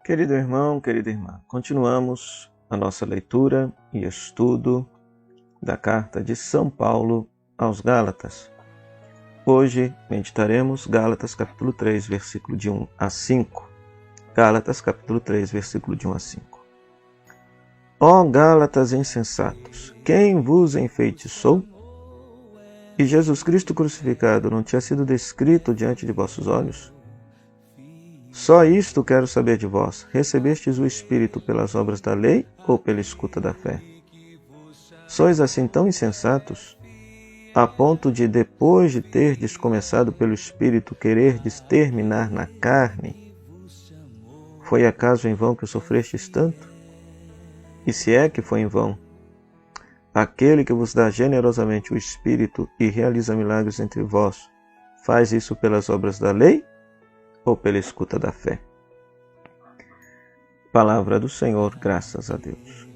Querido irmão, querida irmã, continuamos a nossa leitura e estudo da carta de São Paulo aos Gálatas. Hoje meditaremos Gálatas capítulo 3, versículo de 1 a 5. Gálatas capítulo 3, versículo de 1 a 5. Ó Gálatas insensatos, quem vos enfeitiçou? E Jesus Cristo crucificado não tinha sido descrito diante de vossos olhos? Só isto quero saber de vós: recebestes o Espírito pelas obras da lei ou pela escuta da fé? Sois assim tão insensatos, a ponto de, depois de terdes começado pelo Espírito, quererdes terminar na carne? Foi acaso em vão que sofrestes tanto? E se é que foi em vão, aquele que vos dá generosamente o Espírito e realiza milagres entre vós, faz isso pelas obras da lei ou pela escuta da fé? Palavra do Senhor, graças a Deus.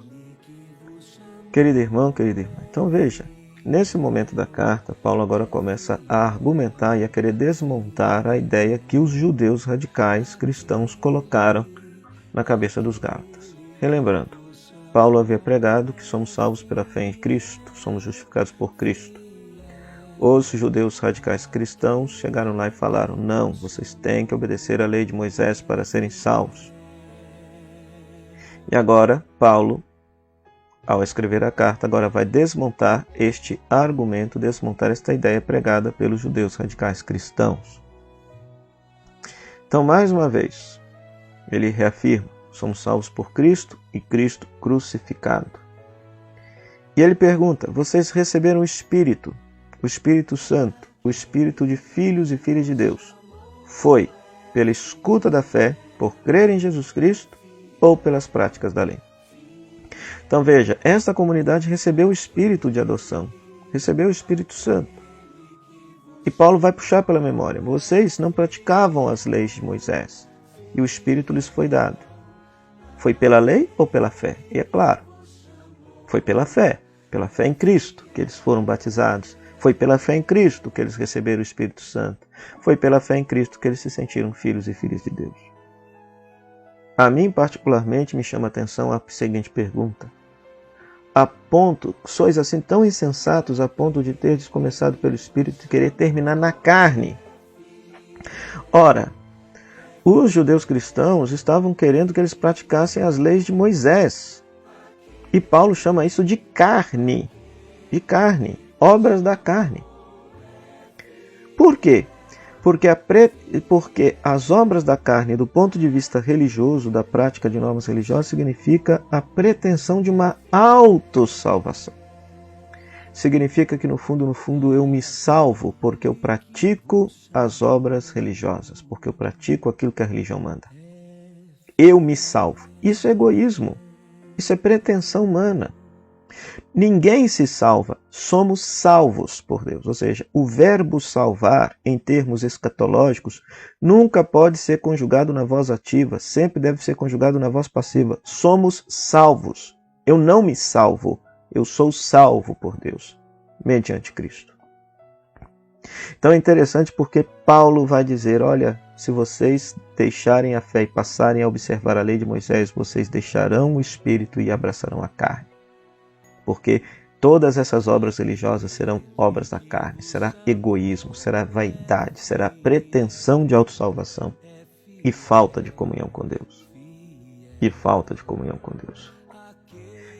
Querido irmão, querida irmã, então veja, nesse momento da carta, Paulo agora começa a argumentar e a querer desmontar a ideia que os judeus radicais cristãos colocaram na cabeça dos Gálatas. Relembrando, Paulo havia pregado que somos salvos pela fé em Cristo, somos justificados por Cristo. Os judeus radicais cristãos chegaram lá e falaram: não, vocês têm que obedecer à lei de Moisés para serem salvos. E agora, Paulo, ao escrever a carta, agora vai desmontar este argumento, desmontar esta ideia pregada pelos judeus radicais cristãos. Então, mais uma vez, ele reafirma: somos salvos por Cristo e Cristo crucificado. E ele pergunta: vocês receberam o Espírito Santo, o Espírito de filhos e filhas de Deus, foi pela escuta da fé, por crer em Jesus Cristo, ou pelas práticas da lei? Então veja, esta comunidade recebeu o Espírito de adoção, recebeu o Espírito Santo. E Paulo vai puxar pela memória: vocês não praticavam as leis de Moisés, e o Espírito lhes foi dado. Foi pela lei ou pela fé? E é claro, foi pela fé em Cristo que eles foram batizados. Foi pela fé em Cristo que eles receberam o Espírito Santo. Foi pela fé em Cristo que eles se sentiram filhos e filhas de Deus. A mim, particularmente, me chama a atenção a seguinte pergunta: sois assim tão insensatos a ponto de terdes começado pelo Espírito e querer terminar na carne? Ora, os judeus cristãos estavam querendo que eles praticassem as leis de Moisés. E Paulo chama isso de carne. Obras da carne. Por quê? Porque as obras da carne, do ponto de vista religioso, da prática de normas religiosas, significa a pretensão de uma autossalvação. Significa que no fundo eu me salvo porque eu pratico as obras religiosas, porque eu pratico aquilo que a religião manda. Eu me salvo. Isso é egoísmo. Isso é pretensão humana. Ninguém se salva, somos salvos por Deus. Ou seja, o verbo salvar, em termos escatológicos, nunca pode ser conjugado na voz ativa, sempre deve ser conjugado na voz passiva. Somos salvos. Eu não me salvo, eu sou salvo por Deus, mediante Cristo. Então é interessante porque Paulo vai dizer: olha, se vocês deixarem a fé e passarem a observar a lei de Moisés, vocês deixarão o Espírito e abraçarão a carne. Porque todas essas obras religiosas serão obras da carne, será egoísmo, será vaidade, será pretensão de autossalvação e falta de comunhão com Deus.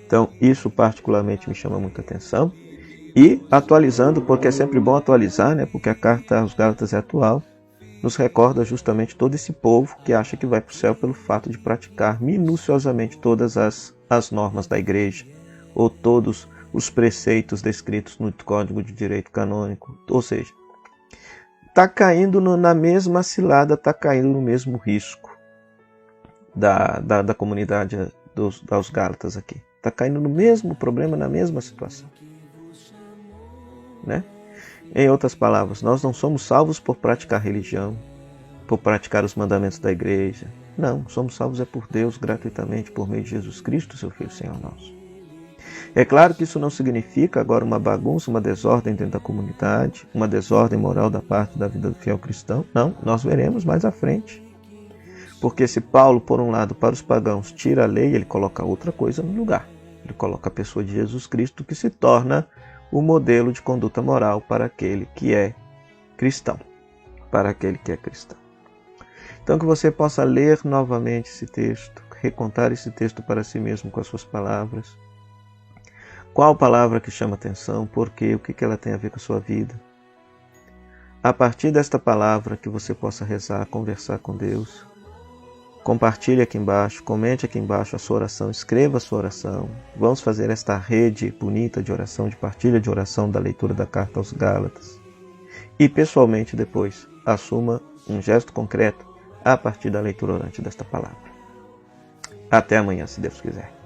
Então, isso particularmente me chama muita atenção. E atualizando, porque é sempre bom atualizar, né? Porque a carta aos Gálatas é atual, nos recorda justamente todo esse povo que acha que vai para o céu pelo fato de praticar minuciosamente todas as normas da igreja, ou todos os preceitos descritos no Código de Direito Canônico. Ou seja, está caindo na mesma cilada, está caindo no mesmo risco da comunidade dos Gálatas aqui. Está caindo no mesmo problema, na mesma situação. Né? Em outras palavras, nós não somos salvos por praticar religião, por praticar os mandamentos da igreja. Não, somos salvos por Deus gratuitamente, por meio de Jesus Cristo, seu Filho, Senhor nosso. É claro que isso não significa agora uma bagunça, uma desordem dentro da comunidade, uma desordem moral da parte da vida do fiel cristão. Não, nós veremos mais à frente. Porque se Paulo, por um lado, para os pagãos, tira a lei, ele coloca outra coisa no lugar. Ele coloca a pessoa de Jesus Cristo, que se torna o modelo de conduta moral para aquele que é cristão. Para aquele que é cristão. Então que você possa ler novamente esse texto, recontar esse texto para si mesmo com as suas palavras. Qual palavra que chama atenção, por quê, o que ela tem a ver com a sua vida. A partir desta palavra que você possa rezar, conversar com Deus. Compartilhe aqui embaixo, comente aqui embaixo a sua oração, escreva a sua oração. Vamos fazer esta rede bonita de oração, de partilha de oração da leitura da carta aos Gálatas. E pessoalmente depois, assuma um gesto concreto a partir da leitura orante desta palavra. Até amanhã, se Deus quiser.